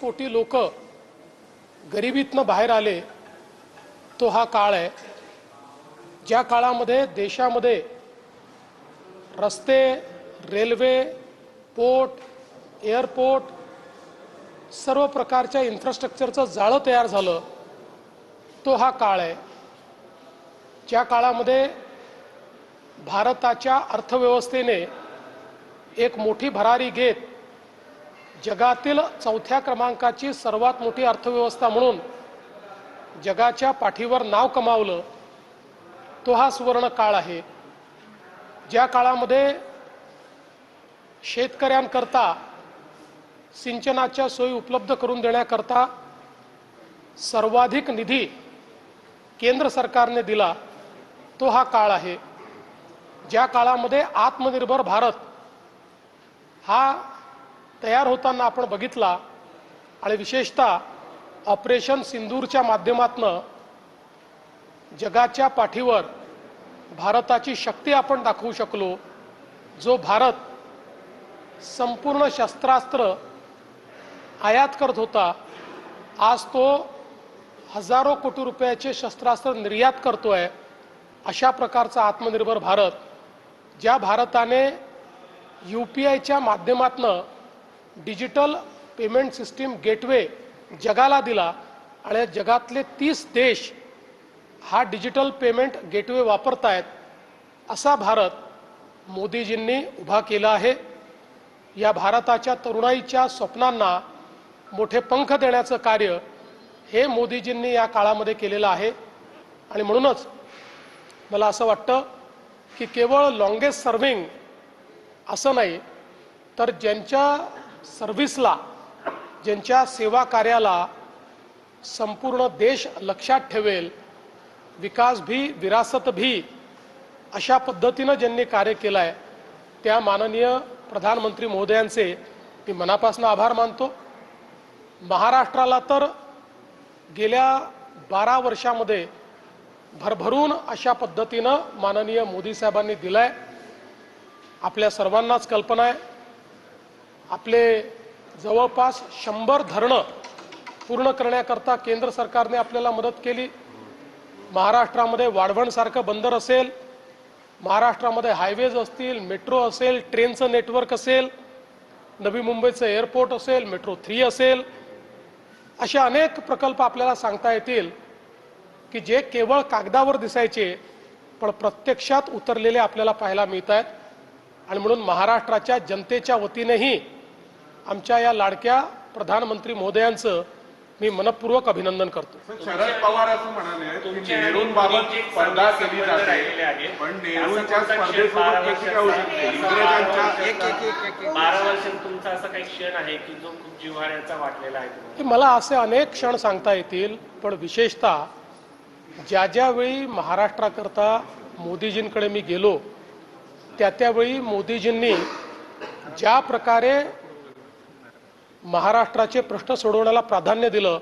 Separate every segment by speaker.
Speaker 1: कोटी लोक गरिबीतनं बाहेर आले तो हा काळ आहे ज्या काळामध्ये देशामध्ये रस्ते, रेल्वे, पोर्ट, एअरपोर्ट सर्व प्रकारच्या इन्फ्रास्ट्रक्चरचं जाळं तयार झालं तो हा काळ आहे। ज्या काळामध्ये भारताच्या अर्थव्यवस्थेने एक मोठी भरारी घेत जगातील चौथ्या क्रमांकाची सर्वात मोठी अर्थव्यवस्था म्हणून जगाच्या पाठीवर नाव कमावलं तो हा सुवर्ण काळ आहे। ज्या काळामध्ये शेतकऱ्यांकरता सिंचनाच्या सोयी उपलब्ध करून देण्याकरता सर्वाधिक निधी केंद्र सरकारने दिला तो हा काळ आहे। ज्या काळामध्ये आत्मनिर्भर भारत हा तयार होताना आपण बघितला आणि विशेषतः ऑपरेशन सिंदूरच्या माध्यमातून जगाच्या पाठीवर भारताची शक्ती आपण दाखवू शकलो। जो भारत संपूर्ण शस्त्रास्त्र आयात करत होता आज तो हजारो कोटी रुपयाचे शस्त्रास्त्र निर्यात करतोय। अशा प्रकारचा आत्मनिर्भर भारत ज्या भारताने UPIच्या माध्यमातून डिजिटल पेमेंट सिस्टीम गेटवे जगाला दिला आणि जगातले 30 देश हा डिजिटल पेमेंट गेटवे वापरतायत असा भारत मोदीजींनी उभा केला आहे। या भारताच्या तरुणाईच्या स्वप्नांना मोठे पंख देण्याचं कार्य हे मोदीजींनी या काळामध्ये केलेलं आहे। आणि म्हणूनच मला असं वाटतं की केवळ लॉंगेस्ट सर्व्हिंग असं नाही तर ज्यांच्या सर्व्हिसला ज्यांच्या सेवा कार्याला संपूर्ण देश लक्षात ठेवेल, विकास भी विरासत भी अशा पद्धतीनं ज्यांनी कार्य केलं आहे त्या माननीय प्रधानमंत्री महोदयांचे मी मनापासून आभार मानतो। महाराष्ट्राला तर गेल्या 12 वर्षामध्ये भरभरून अशा पद्धतीनं माननीय मोदी साहेबांनी दिलाय। आपल्या सर्वांनाच कल्पना आहे आपले जवळपास 100 धरणं पूर्ण करण्याकरता केंद्र सरकारने आपल्याला मदत केली। महाराष्ट्रामध्ये वाढवणसारखं बंदर असेल, महाराष्ट्रामध्ये हायवेज असतील, मेट्रो असेल, ट्रेनचं नेटवर्क असेल, नवी मुंबईचं एअरपोर्ट असेल, मेट्रो 3 असेल, असे अनेक प्रकल्प आपल्याला सांगता येतील की जे केवळ कागदावर दिसायचे पण प्रत्यक्षात उतरलेले आपल्याला पाहायला मिळत आहेत। आणि म्हणून महाराष्ट्राच्या जनतेच्या वतीनेही आमच्या या लाडक्या प्रधानमंत्री महोदयांचं मी मनपूर्वक अभिनंदन करतो।
Speaker 2: शरद पवार असं म्हणाले की नेहरूंबाबत स्पर्धा केली जाते पण नेहरूंच्या स्पर्धेसोबत कशी काय होऊ शकते? इंग्रजांच्या
Speaker 3: 12 वर्षांत तुमचा असा काही क्षण आहे की जो खूप जिव्हाळ्याचा वाटलेला आहे?
Speaker 1: मला असे अनेक क्षण सांगता येतील पण विशेषतः ज्यावेळी महाराष्ट्राकरता मोदीजींकडे मी गेलो त्यावेळी मोदीजींनी ज्या प्रकारे महाराष्ट्राचे प्रश्न सोडवण्याला प्राधान्य दिलं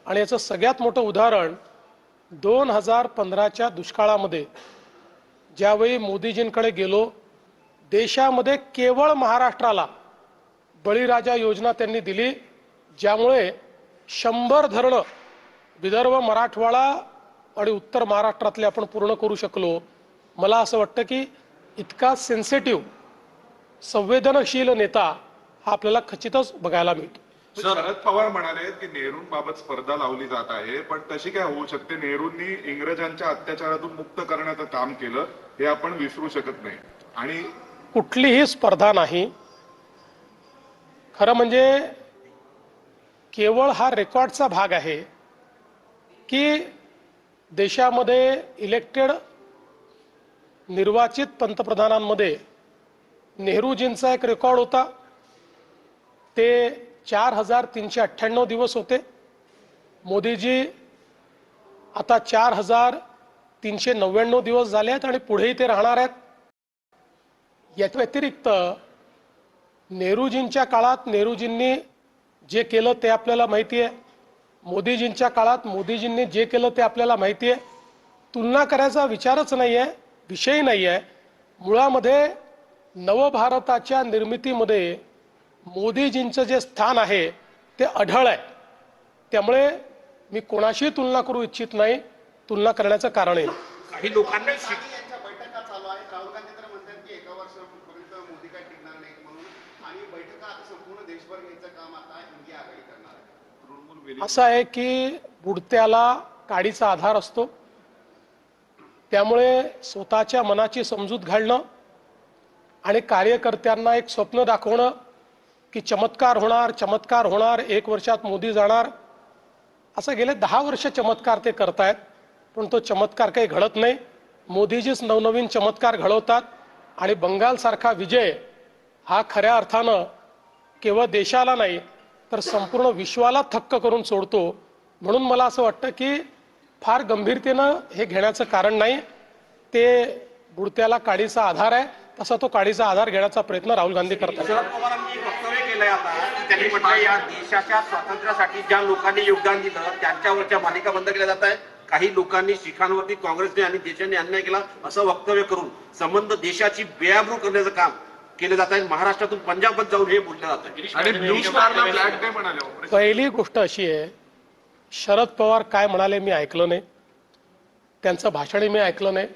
Speaker 1: आणि याचं सगळ्यात मोठं उदाहरण 2015च्या दुष्काळामध्ये ज्यावेळी मोदीजींकडे गेलो देशामध्ये केवळ महाराष्ट्राला बळीराजा योजना त्यांनी दिली ज्यामुळे 100 धरणं विदर्भ, मराठवाडा आणि उत्तर महाराष्ट्रातले आपण पूर्ण करू शकलो। मला असं वाटतं की इतका सेन्सिटिव्ह संवेदनशील नेता हा आपल्याला खचितच बघायला मिळतो।
Speaker 2: शरद पवार म्हणाले की नेहरूंबाबत स्पर्धा लावली जात आहे पण तशी काय होऊ शकते? नेहरूंनी इंग्रजांच्या अत्याचारातून मुक्त करण्याचं काम केलं हे आपण विसरू शकत नाही। आणि
Speaker 1: कुठलीही स्पर्धा नाही, खरं म्हणजे केवळ हा रेकॉर्डचा भाग आहे की देशामध्ये इलेक्टेड निर्वाचित पंतप्रधानांमध्ये नेहरूजींचा एक रेकॉर्ड होता ते 4398 दिवस होते। मोदीजी आता 4399 दिवस झाले आहेत आणि पुढेही ते राहणार आहेत। याच्या व्यतिरिक्त नेहरूजींच्या काळात नेहरूजींनी जे केलं ते आपल्याला माहिती आहे, मोदीजींच्या काळात मोदीजींनी जे केलं ते आपल्याला माहिती आहे। तुलना करायचा विचारच नाही आहे, विषय नाही आहे। मुळामध्ये नवभारताच्या निर्मितीमध्ये मोदीजींचं जे स्थान आहे ते अढळ आहे. त्यामुळे मी कोणाशीही तुलना करू इच्छित नाही, तुलना करण्याचं कारणही नाही.
Speaker 4: काही लोकांनी
Speaker 5: यांच्या बैठका चालू आहेत. राहुल गांधी तर म्हणतात की एका वर्षापर्यंत मोदी काय टिकणार नाहीत म्हणून, आणि बैठका आता संपूर्ण देशभर घ्यायचं काम आता इंडिया आघाडी करणार आहे.
Speaker 1: असं आहे की बुडत्याला काडीचा आधार असतो. त्यामुळे स्वतःच्या मनाची समजूत घालणं आणि कार्यकर्त्यांना एक स्वप्न दाखवणं की चमत्कार होणार, चमत्कार होणार, 1 वर्षात मोदी जाणार, असं गेले 10 वर्ष चमत्कार ते करतायत, पण तो चमत्कार काही घडत नाही. मोदीजीच नवनवीन चमत्कार घडवतात आणि बंगालसारखा विजय हा खऱ्या अर्थानं केवळ देशाला नाही तर संपूर्ण विश्वाला थक्क करून सोडतो. म्हणून मला असं वाटतं की फार गंभीरतेनं हे घेण्याचं कारण नाही. ते बुडत्याला काडीचा आधार आहे, तसा तो काडीचा आधार घेण्याचा प्रयत्न राहुल गांधी करतात.
Speaker 4: शरद पवारांनी एक वक्तव्य केलंय आता की त्यांनी म्हटलं या देशाच्या स्वातंत्र्यासाठी ज्या लोकांनी योगदान दिलं त्यांच्यावरच्या मालिका बंद केल्या जात आहेत. काही लोकांनी शिखांवरती काँग्रेसने आणि देशाने अन्याय केला असं वक्तव्य करून संबंध देशाची बेआबरू करण्याचं काम केलं जात आहे. महाराष्ट्रातून पंजाबात जाऊन हे बोललं जात आहे.
Speaker 2: आणि ब्लू स्टारला ब्लॅक डे म्हणाले.
Speaker 1: पहिली गोष्ट अशी आहे, शरद पवार काय म्हणाले मी ऐकलं नाही, त्यांचं भाषणही मी ऐकलं नाही.